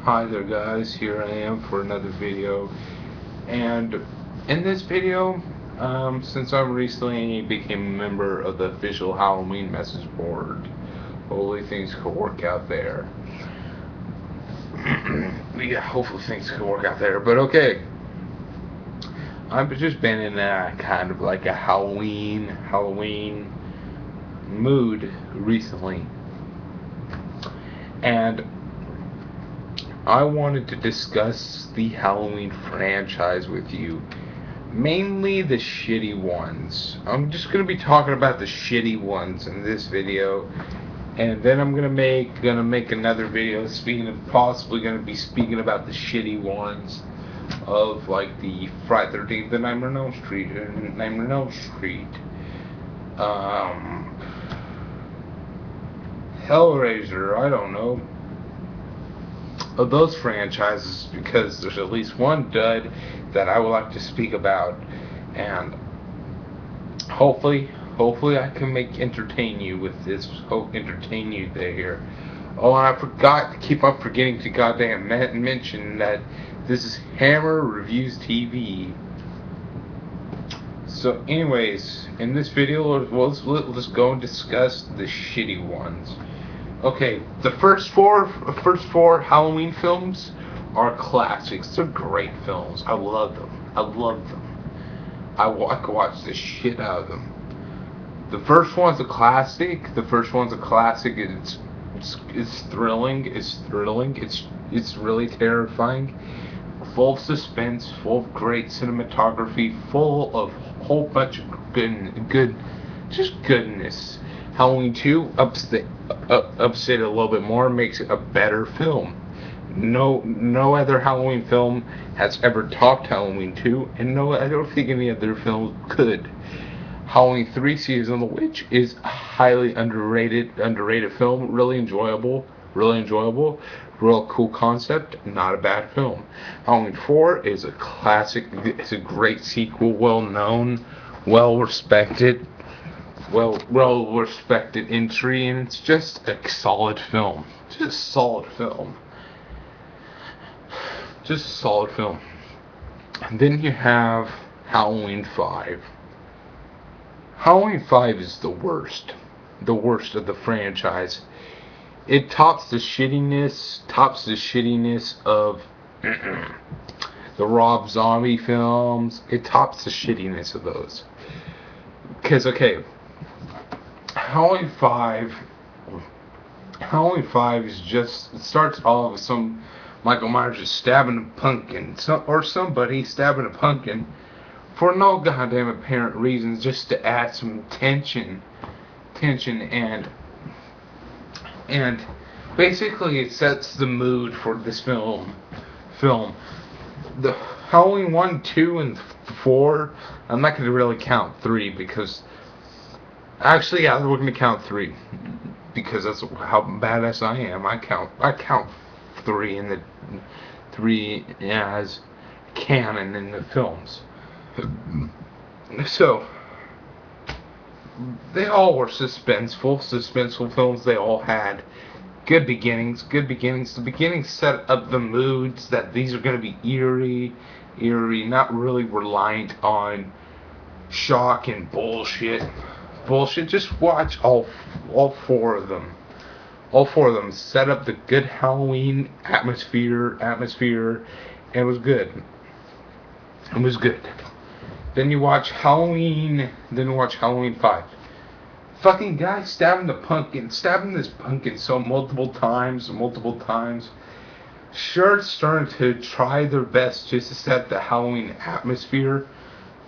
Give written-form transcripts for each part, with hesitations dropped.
Hi there guys, here I am for another video, and in this video, since I recently became a member of the official Halloween message board, hopefully things could work out there. Yeah, hopefully things could work out there, but okay. I've just been in a kind of like a Halloween mood recently, and I wanted to discuss the Halloween franchise with you. Mainly the shitty ones. I'm just going to be talking about the shitty ones in this video. And then I'm gonna make another video possibly gonna be speaking about the shitty ones of like the Friday 13th and Nightmare on Elm Street, Hellraiser. I don't know, of those franchises, because there's at least one dud that I would like to speak about, and hopefully I can entertain you with this. Entertain you there. Oh, and I keep on forgetting to goddamn mention that this is Hammer Reviews TV. So, anyways, in this video, let's go and discuss the shitty ones. Okay, the first four Halloween films are classics. They're great films. I love them. I could watch the shit out of them. The first one's a classic. It's thrilling. It's really terrifying. Full of suspense. Full of great cinematography. Full of a whole bunch of goodness. Halloween 2 ups it a little bit more, makes it a better film. No other Halloween film has ever topped Halloween 2, and I don't think any other film could. Halloween 3 Season of the Witch is a highly underrated film, really enjoyable, real cool concept, not a bad film. Halloween 4 is a classic, it's a great sequel, well known, well respected entry, and it's just a solid film. And then you have Halloween 5. Halloween 5 is the worst of the franchise. It tops the shittiness of the Rob Zombie films. It tops the shittiness of those. Because, okay, Halloween 5 is just, it starts off with some Michael Myers just stabbing a pumpkin, or somebody stabbing a pumpkin for no goddamn apparent reasons, just to add some tension, and basically it sets the mood for this film. The Halloween 1, 2, and 4, I'm not going to really count 3 because, actually, yeah, we're going to count 3 because that's how badass I am. I count 3 as canon in the films. So they all were suspenseful films. They all had good beginnings. The beginnings set up the moods that these are going to be eerie, not really reliant on shock and bullshit. Just watch all four of them. All four of them set up the good Halloween atmosphere, and it was good. Then you watch Halloween 5. Fucking guy stabbing this pumpkin so multiple times. Sure, it's starting to try their best just to set the Halloween atmosphere,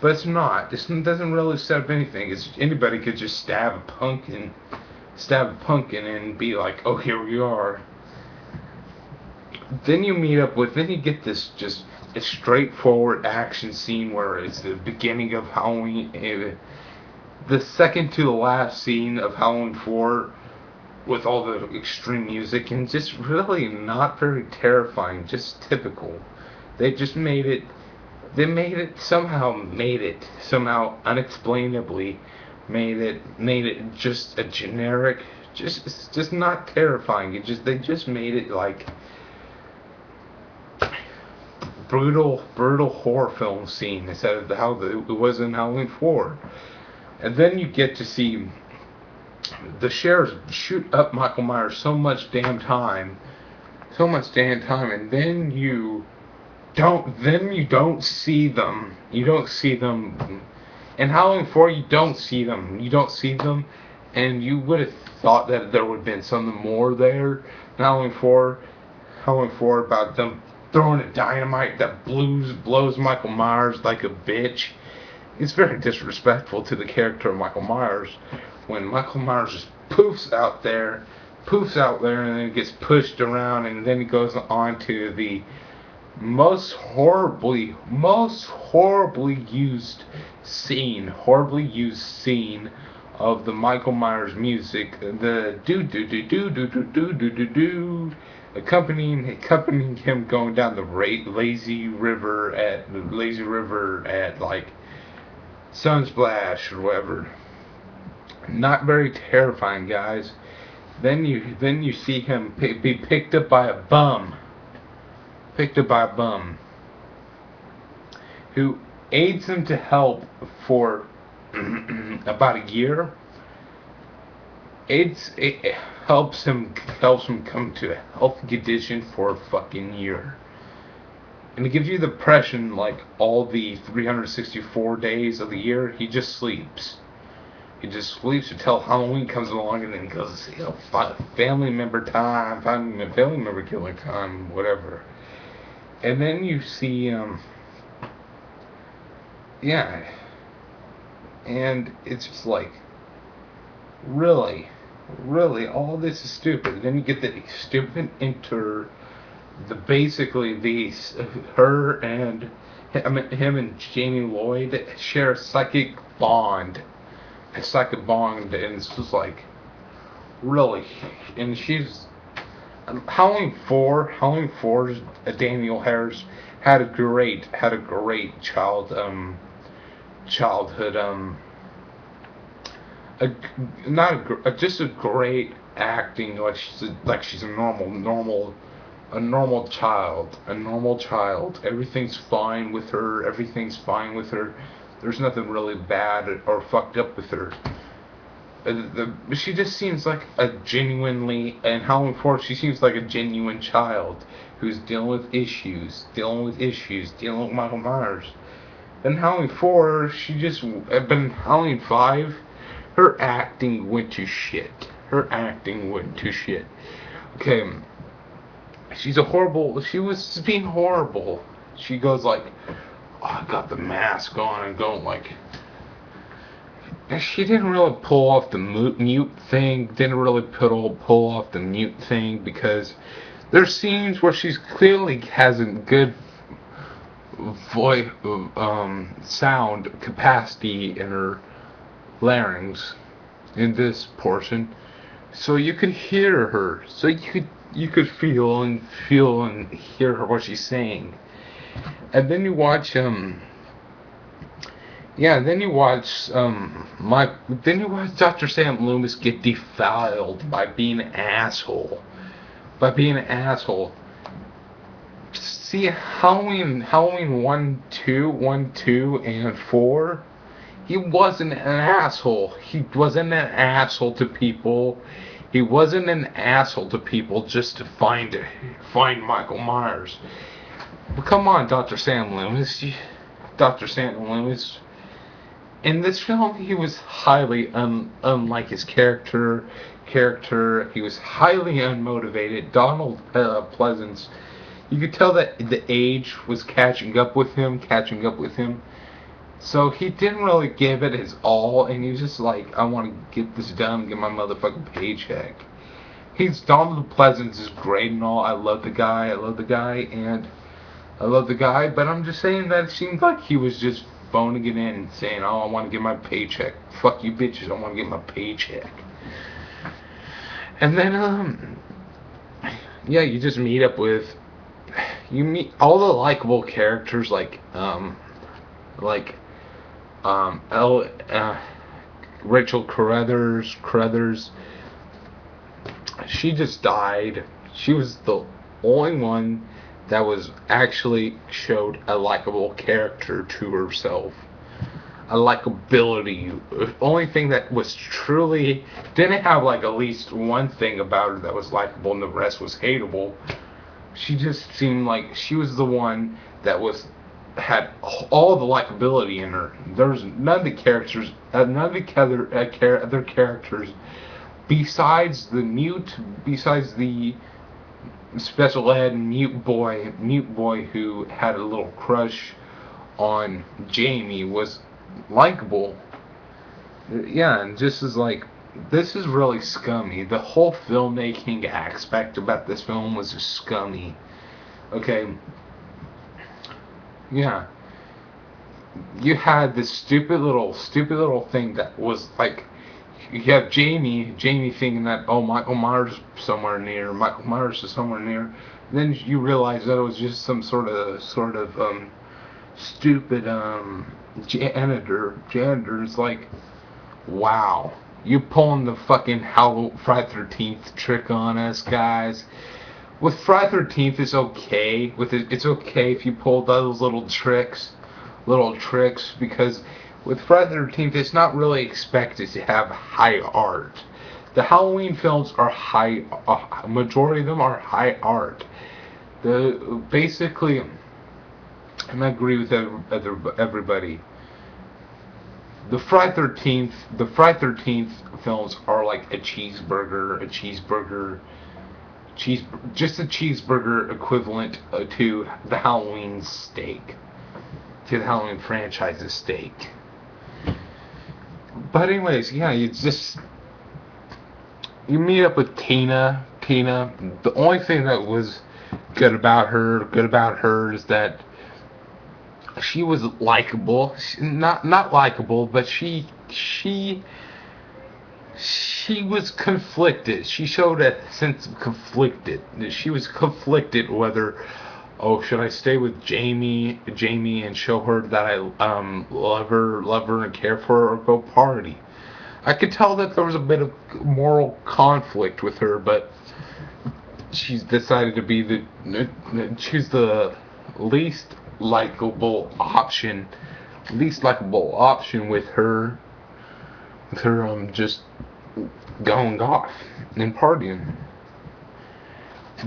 but it's not. This doesn't really set up anything. Anybody could just stab a pumpkin and be like, oh, here we are. Then you get this just a straightforward action scene where it's the beginning of Halloween, the second to the last scene of Halloween 4, with all the extreme music, and just really not very terrifying, just typical. They somehow unexplainably made it just a generic, just not terrifying. They just made it like brutal horror film scene instead of how it was in Halloween 4. And then you get to see the sheriffs shoot up Michael Myers so much damn time, and then you don't see them. You don't see them. In Halloween 4, you don't see them. And you would have thought that there would have been something more there in Halloween 4. Halloween 4 about them throwing a dynamite that blows Michael Myers like a bitch. It's very disrespectful to the character of Michael Myers when Michael Myers just poofs out there, and then gets pushed around, and then he goes on to the most horribly used scene of the Michael Myers music, the do do do do do do do do do do, accompanying him going down the lazy river at like Sunsplash or whatever. Not very terrifying, guys. Then you see him be picked up by a bum. Who aids him to help for about a year. It helps him come to a healthy condition for a fucking year. And it gives you the impression like all the 364 days of the year he just sleeps. He just sleeps until Halloween comes along, and then he goes, family member time, family member killing time, whatever. And then you see, and it's just like, really, all this is stupid. And then you get the stupid him and Jamie Lloyd share a psychic bond. And it's just like, really. And she's Halloween 4's Danielle Harris had a great childhood, just a great acting, like she's a normal child. Everything's fine with her. There's nothing really bad or fucked up with her. She just seems like in Halloween 4, she seems like a genuine child who's dealing with issues, dealing with Michael Myers. In Halloween 4, but in Halloween 5, her acting went to shit. Okay, she was being horrible. She goes like, I got the mask on, and going like, she didn't really pull off the mute thing, because there's scenes where she's clearly has a good voice, sound capacity in her larynx in this portion, so you could hear her, so you could feel and hear her what she's saying. And then you watch Dr. Sam Loomis get defiled by being an asshole. See, Halloween 1, 2, and 4, he wasn't an asshole. He wasn't an asshole to people. Just to find Michael Myers. But come on, Dr. Sam Loomis. In this film, he was highly unlike his character. He was highly unmotivated. Donald Pleasence, you could tell that the age was catching up with him. So he didn't really give it his all, and he was just like, I want to get this done, get my motherfucking paycheck. Donald Pleasence is great and all. I love the guy, but I'm just saying that it seemed like he was just phoning it in and saying, I want to get my paycheck. Fuck you bitches, I want to get my paycheck. And then, you just meet all the likable characters Rachel Carruthers. She just died. She was the only one that was actually showed a likable character to herself. A likability. The only thing that was truly didn't have like at least one thing about her that was likable and the rest was hateable. She just seemed like she was the one that was had all the likability in her. There's none of the characters, none of the other characters besides the special ed mute boy who had a little crush on Jamie was likable. Yeah, and just as like this is really scummy. The whole filmmaking aspect about this film was just scummy. Okay. Yeah. You had this stupid little thing that was like you have Jamie thinking that Michael Myers is somewhere near. Then you realize that it was just some sort of stupid janitor. It's like, wow, you pulling the fucking Friday 13th trick on us, guys. With Friday 13th, it's okay. It's okay if you pull those little tricks, because with Friday 13th, it's not really expected to have high art. The Halloween films are high. Majority of them are high art. Basically, and I agree with everybody. The Friday 13th films are like a cheeseburger, just a cheeseburger equivalent to the Halloween steak, to the Halloween franchise's steak. But anyways, yeah, you meet up with Tina. The only thing that was good about her is that she was likable. Not likable, but she was conflicted. She showed a sense of conflicted. She was conflicted whether, should I stay with Jamie and show her that I love her and care for her, or go party? I could tell that there was a bit of moral conflict with her, but she's decided to choose the least likable option with her just going off and partying.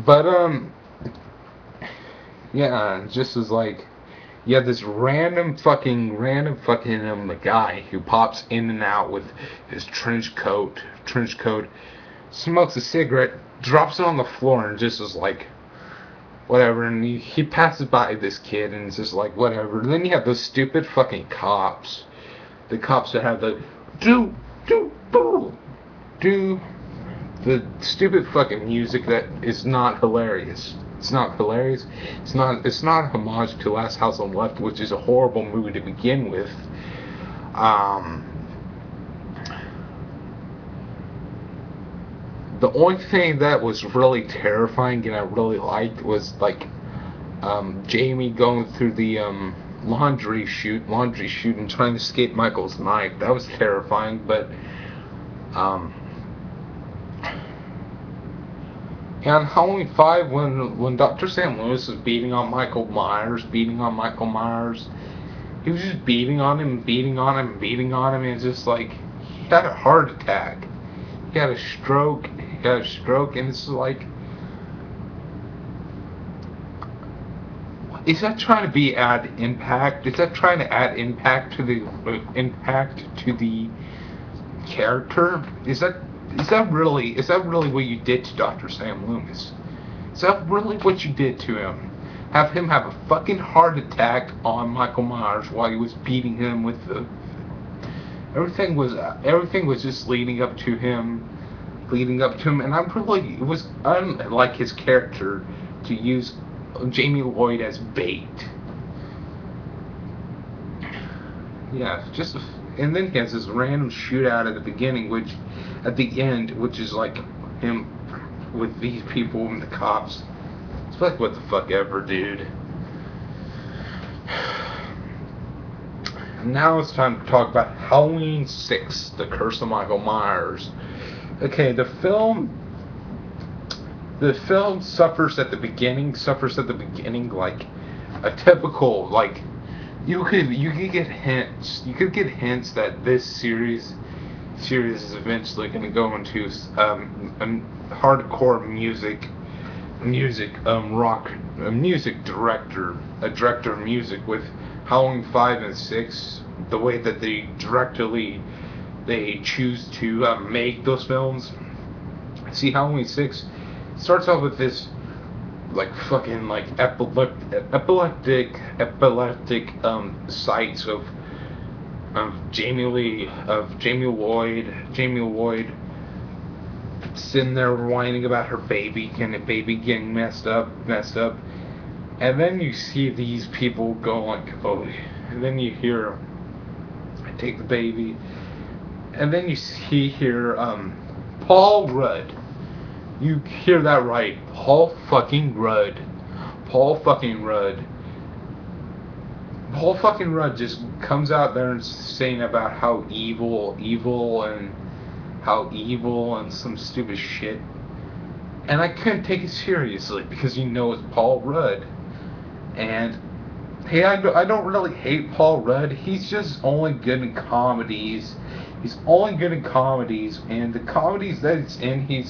But yeah, just as like you have this random fucking guy who pops in and out with his trench coat, smokes a cigarette, drops it on the floor, and just is like, whatever, and he passes by this kid, and it's just like, whatever. And then you have those stupid fucking cops. The cops that have the do the stupid fucking music that is not hilarious. It's not hilarious. It's not a homage to Last House on the Left, which is a horrible movie to begin with. The only thing that was really terrifying and I really liked was like Jamie going through the laundry chute and trying to escape Michael's knife. That was terrifying, but on Halloween 5, when Dr. Sam Loomis was beating on Michael Myers, he was just beating on him, and it's just like he had a heart attack. He had a stroke, and it's like, is that trying to add impact? Is that trying to add impact to the character? Is that really what you did to Dr. Sam Loomis? Is that really what you did to him? Have him have a fucking heart attack on Michael Myers while he was beating him with the... Everything was just leading up to him, and it was unlike his character to use Jamie Lloyd as bait. Yeah, and then he has this random shootout at the end, which is like him with these people and the cops. It's like, what the fuck ever, dude. Now it's time to talk about Halloween 6, The Curse of Michael Myers. Okay, the film the film suffers at the beginning, like a typical, like, you could get hints that this series is eventually going to go into hardcore music director, a director of music with Halloween 5 and 6, the way that they choose to make those films. See, Halloween 6 starts off with this like fucking like epileptic sights of Jamie Lloyd sitting there whining about her baby and the baby getting messed up, and then you see these people go like, oh, and then you hear, I take the baby, and then you hear Paul Rudd. You hear that right, Paul fucking Rudd just comes out there and saying about how evil and some stupid shit. And I couldn't take it seriously because it's Paul Rudd. And hey, I don't really hate Paul Rudd. He's just only good in comedies. And the comedies that he's in, he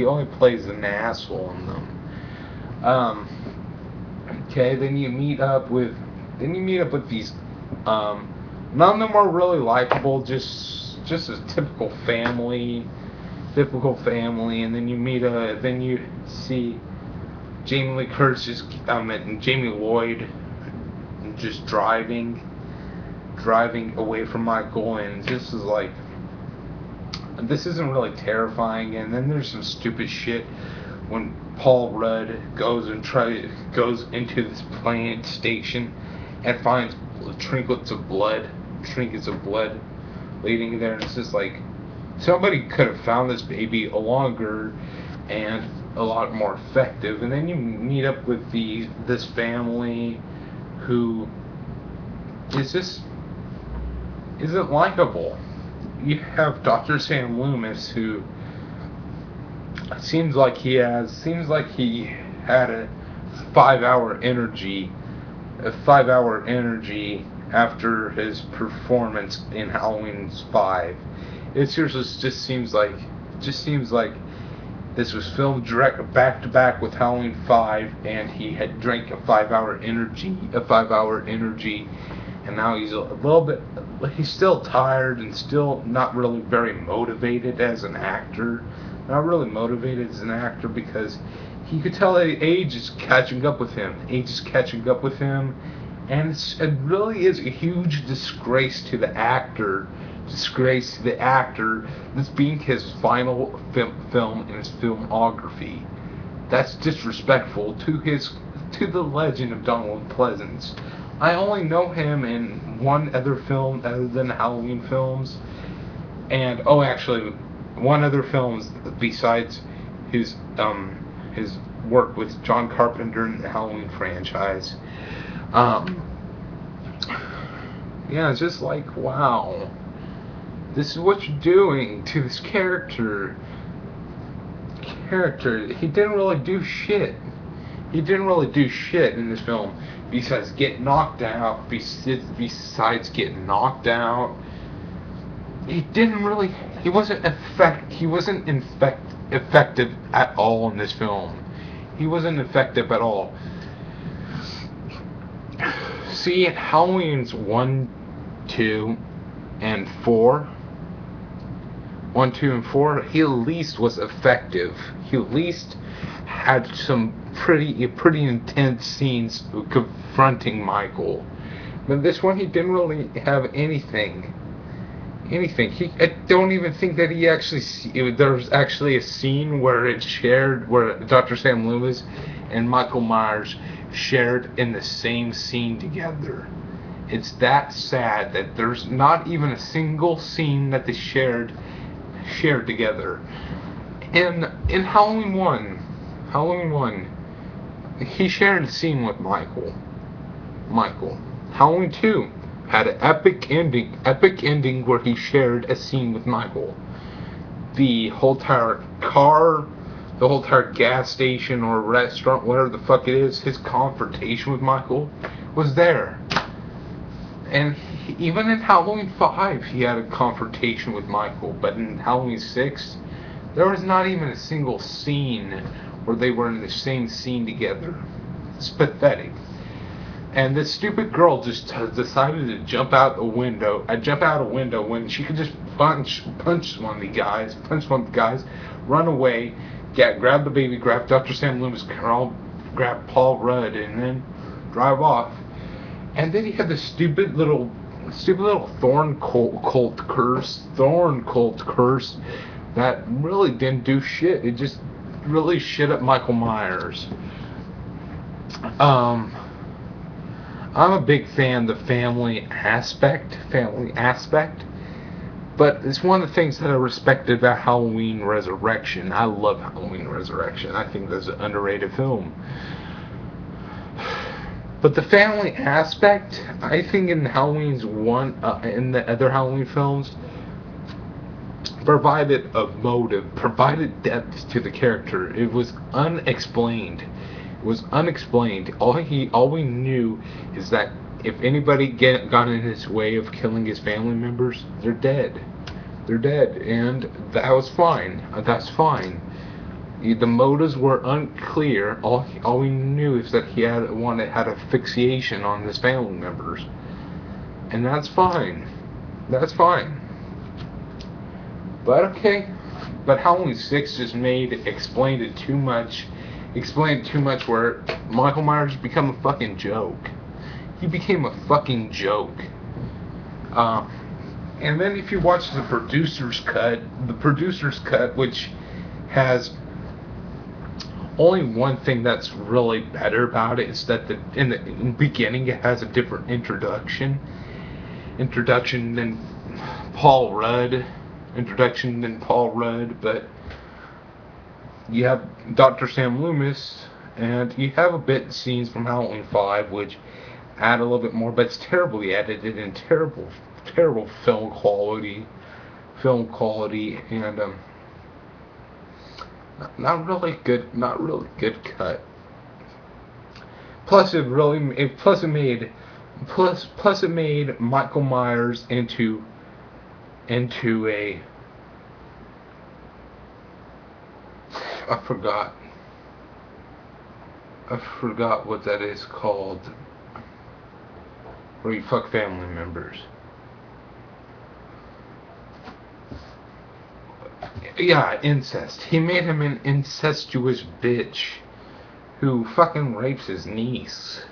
only plays an asshole in them. Okay, then you meet up with these. None of them are really likable. Just a typical family. And then you see Jamie Lee Curtis and Jamie Lloyd just driving away from Michael, and this isn't really terrifying. And then there's some stupid shit when Paul Rudd goes into this plant station and finds trinkets of blood leading there, and it's just like, somebody could have found this baby longer and a lot more effective. And then you meet up with this family who isn't likable. You have Dr. Sam Loomis, who seems like he had a 5-hour energy after his performance in Halloween 5. It seriously just seems like this was filmed direct back to back with Halloween 5, and he had drank a 5-hour energy, and now he's still tired and still not really very motivated as an actor. Because he could tell that age is catching up with him. And it really is a huge disgrace to the actor. This being his final film in his filmography. That's disrespectful to the legend of Donald Pleasence. I only know him in one other film other than Halloween films, and actually one other film besides his work with John Carpenter in the Halloween franchise. Yeah, it's just like, wow, this is what you're doing to this character. He didn't really do shit. In this film besides get knocked out. Besides getting knocked out, he wasn't effective at all in this film. He wasn't effective at all. See, Halloween's 1, 2, and 4. 1, 2, and 4, he at least was effective. He at least had some pretty intense scenes confronting Michael. But this one, he didn't really have anything. I don't even think that there's actually a scene where Dr. Sam Loomis and Michael Myers shared in the same scene together. It's that sad that there's not even a single scene that they shared together. In Halloween 1, he shared a scene with Michael. Halloween 2 had an epic ending where he shared a scene with Michael. The whole entire the whole entire gas station or restaurant, whatever the fuck it is, his confrontation with Michael was there. And even in Halloween 5, he had a confrontation with Michael, but in Halloween 6, there was not even a single scene where they were in the same scene together. It's pathetic. And this stupid girl just decided to jump out a window when she could just punch one of the guys, run away, grab the baby, grab Dr. Sam Loomis, grab Paul Rudd, and then drive off. And then he had this stupid little thorn cult curse that really didn't do shit. It just really shit up Michael Myers. I'm a big fan of the family aspect, but it's one of the things that I respected about Halloween Resurrection. I love Halloween Resurrection. I think that's an underrated film. But the family aspect, I think in Halloween's in the other Halloween films, provided a motive, provided depth to the character. It was unexplained. All we knew is that if anybody got in his way of killing his family members, they're dead. And that was fine. That's fine. The motives were unclear. All we knew is that he had a fixation on his family members, and that's fine. But okay. But Halloween 6 just explained it too much where Michael Myers became a fucking joke. He became a fucking joke. And then if you watch the producer's cut, which has only one thing that's really better about it, is that in the beginning it has a different introduction than Paul Rudd, but you have Dr. Sam Loomis, and you have a bit scenes from Halloween 5 which add a little bit more, but it's terribly edited and terrible film quality, and not really good cut. Plus it made Michael Myers into a, I forgot what that is called, where you fuck family members. Yeah, incest. He made him an incestuous bitch who fucking rapes his niece.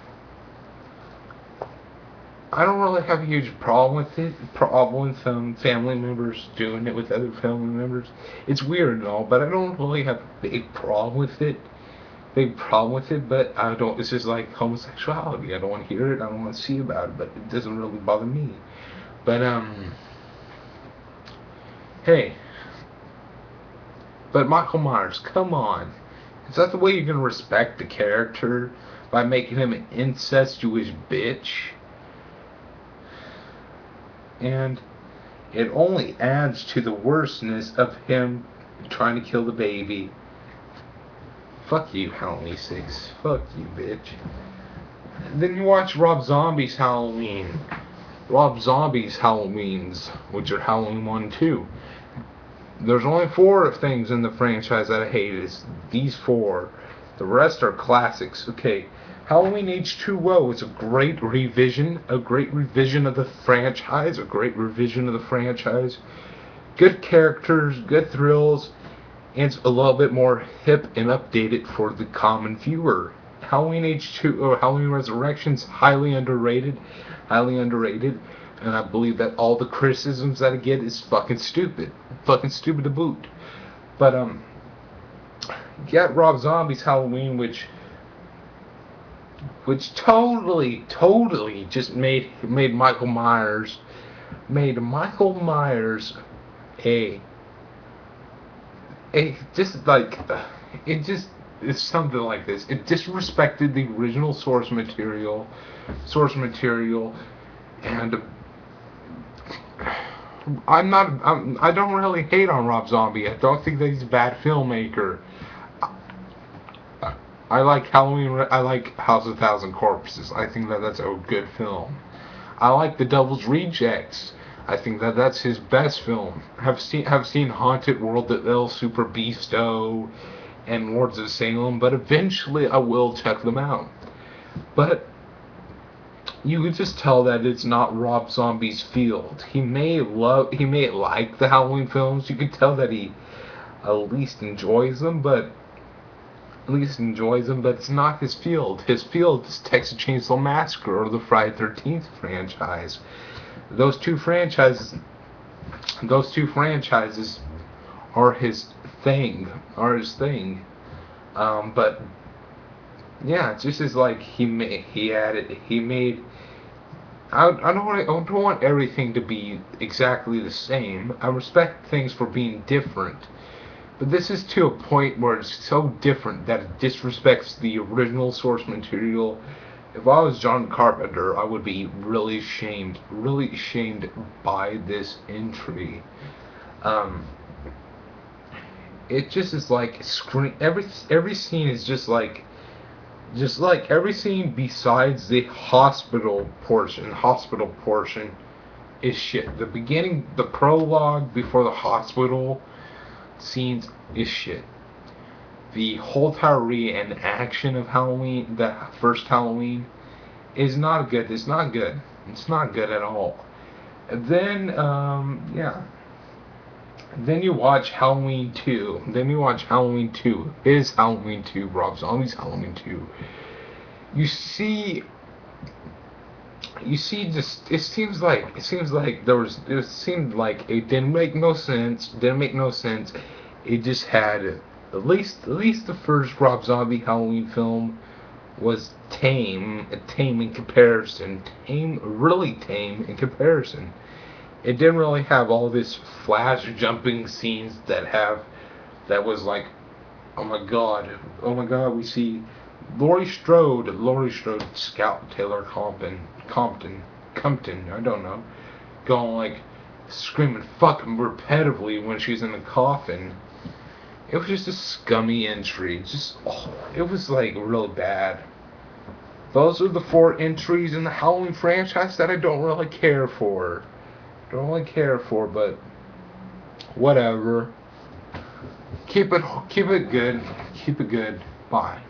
I don't really have a huge problem with some family members doing it with other family members. It's weird and all, but I don't really have a big problem with it. But I don't. It's just like homosexuality. I don't want to hear it. I don't want to see about it. But it doesn't really bother me. But hey. But Michael Myers, come on. Is that the way you're gonna respect the character? By making him an incestuous bitch? And it only adds to the worstness of him trying to kill the baby. Fuck you, Halloween 6. Fuck you, bitch. Then you watch Rob Zombie's Halloween. Rob Zombie's Halloweens, which are Halloween 1 and 2. There's only 4 of things in the franchise that I hate. It's these 4. The rest are classics. Okay, Halloween H2O is a great revision of the franchise. Good characters, good thrills, and it's a little bit more hip and updated for the common viewer. Halloween H2O, Halloween Resurrection's highly underrated. And I believe that all the criticisms that I get is fucking stupid to boot. But you got Rob Zombie's Halloween, which totally just made Michael Myers it's something like this. It disrespected the original source material, and I don't really hate on Rob Zombie. I don't think that he's a bad filmmaker. I like Halloween. I like House of Thousand Corpses. I think that that's a good film. I like The Devil's Rejects. I think that that's his best film. Have seen Haunted World of El Super Beasto and Lords of Salem, but eventually I will check them out. But you could just tell that it's not Rob Zombie's field. He may like the Halloween films. You could tell that he at least enjoys them, but it's not his field. His field is Texas Chainsaw Massacre or the Friday 13th franchise. Those two franchises, those two franchises are his thing. But yeah, it's just as like he made. I don't want everything to be exactly the same. I respect things for being different. But this is to a point where it's so different that it disrespects the original source material. If I was John Carpenter, I would be really shamed by this entry. Um, it just is like every scene is just like every scene besides the hospital portion is shit. The beginning, the prologue before the hospital scenes is shit. The whole entire reenaction of Halloween, the first Halloween, is not good. It's not good. It's not good at all. And then, yeah. Then you watch Halloween 2. His Halloween 2, Rob Zombie's Halloween 2. You see just it seems like it seemed like it didn't make no sense. It just had at least the first Rob Zombie Halloween film was tame in comparison. Really tame in comparison. It didn't really have all this flash jumping scenes that was like, oh my god, we see Laurie Strode, Scout Taylor Compton, I don't know, going like screaming fucking repetitively when she's in the coffin. It was just a scummy entry. It was like really bad. Those are the 4 entries in the Halloween franchise that I don't really care for. But whatever. Keep it good. Bye.